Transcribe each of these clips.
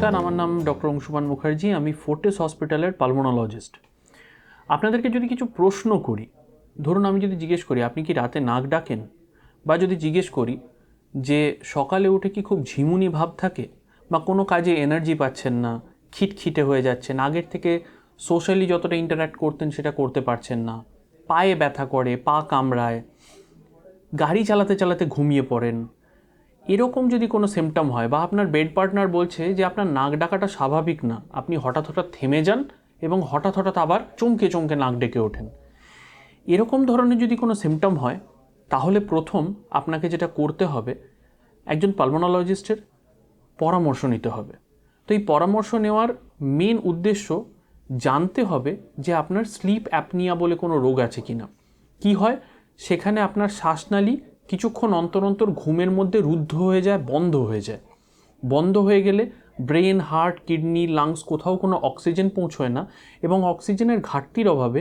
নমস্কার, আমার নাম ডক্টর অংশুমান মুখার্জি। আমি ফোর্টিস হসপিটালের পালমোনোলজিস্ট। আপনাদেরকে যদি কিছু প্রশ্ন করি, ধরুন আমি যদি জিজ্ঞেস করি আপনি কি রাতে নাক ডাকেন, বা যদি জিজ্ঞেস করি যে সকালে উঠে কি খুব ঝিমুনি ভাব থাকে, বা কোনো কাজে এনার্জি পাচ্ছেন না, খিটখিটে হয়ে যাচ্ছেন, আগের থেকে সোশ্যালি যতটা ইন্টারাক্ট করতেন সেটা করতে পারছেন না, পায়ে ব্যথা করে, পা কামড়ায়, গাড়ি চালাতে চালাতে ঘুমিয়ে পড়েন, এরকম যদি কোনো সিমটম হয়, বা আপনার বেড পার্টনার বলছে যে আপনার নাক ডাকাটা স্বাভাবিক না, আপনি হঠাৎ হঠাৎ থেমে যান এবং হঠাৎ হঠাৎ আবার চমকে চমকে নাক ডেকে ওঠেন, এরকম ধরনের যদি কোনো সিমটম হয়, তাহলে প্রথম আপনাকে যেটা করতে হবে, একজন পালমোনোলজিস্টের পরামর্শ নিতে হবে। তো এই পরামর্শ নেওয়ার মেন উদ্দেশ্য জানতে হবে যে আপনার স্লিপ অ্যাপনিয়া বলে কোনো রোগ আছে কিনা। কি হয়, সেখানে আপনার শ্বাসনালী কিছুক্ষণ অন্তর অন্তর ঘুমের মধ্যে রুদ্ধ হয়ে যায়, বন্ধ হয়ে যায়। বন্ধ হয়ে গেলে ব্রেন, হার্ট, কিডনি, লাংস কোথাও কোনো অক্সিজেন পৌঁছয় না, এবং অক্সিজেনের ঘাটতির অভাবে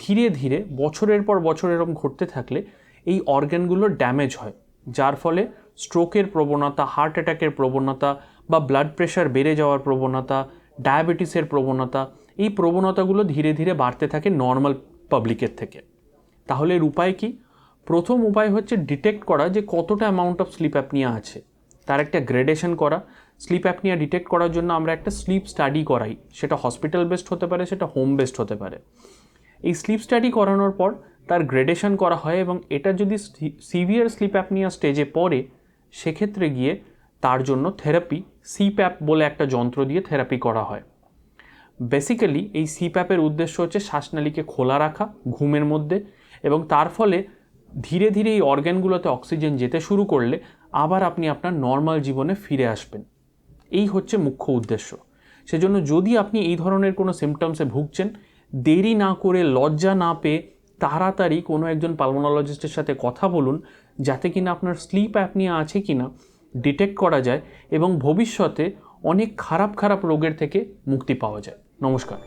ধীরে ধীরে বছরের পর বছর এরকম ঘটতে থাকলে এই অর্গ্যানগুলো ড্যামেজ হয়, যার ফলে স্ট্রোকের প্রবণতা, হার্ট অ্যাটাকের প্রবণতা, বা ব্লাড প্রেশার বেড়ে যাওয়ার প্রবণতা, ডায়াবেটিসের প্রবণতা, এই প্রবণতাগুলো ধীরে ধীরে বাড়তে থাকে নর্মাল পাবলিকের থেকে। তাহলে এর উপায় কি? প্রথম উপায় হচ্ছে ডিটেক্ট করা যে কতটা অ্যামাউন্ট অফ স্লিপ অ্যাপনিয়া আছে, তার একটা গ্রেডেশন করা। স্লিপ অ্যাপনিয়া ডিটেক্ট করার জন্য আমরা একটা স্লিপ স্টাডি করাই, সেটা হসপিটাল বেসড হতে পারে, সেটা হোম বেসড হতে পারে। এই স্লিপ স্টাডি করানোর পর তার গ্রেডেশন করা হয়, এবং এটা যদি সিভিয়ার স্লিপ অ্যাপনিয়া স্টেজে পড়ে, সেক্ষেত্রে গিয়ে তার জন্য থেরাপি, সিপ্যাপ বলে একটা যন্ত্র দিয়ে থেরাপি করা হয়। বেসিক্যালি এই সিপ্যাপের উদ্দেশ্য হচ্ছে শ্বাসনালীকে খোলা রাখা ঘুমের মধ্যে, এবং তার ফলে ধীরে ধীরে এই অর্গ্যানগুলোতে অক্সিজেন যেতে শুরু করলে আবার আপনি আপনার নর্মাল জীবনে ফিরে আসবেন। এই হচ্ছে মুখ্য উদ্দেশ্য। সেজন্য যদি আপনি এই ধরনের কোনো সিমটমসে ভুগছেন, দেরি না করে, লজ্জা না পেয়ে তাড়াতাড়ি কোনো একজন পালমোনোলজিস্টের সাথে কথা বলুন, যাতে কিনা আপনার স্লিপ অ্যাপনিয়া আছে কিনা ডিটেক্ট করা যায়, এবং ভবিষ্যতে অনেক খারাপ খারাপ রোগের থেকে মুক্তি পাওয়া যায়। নমস্কার।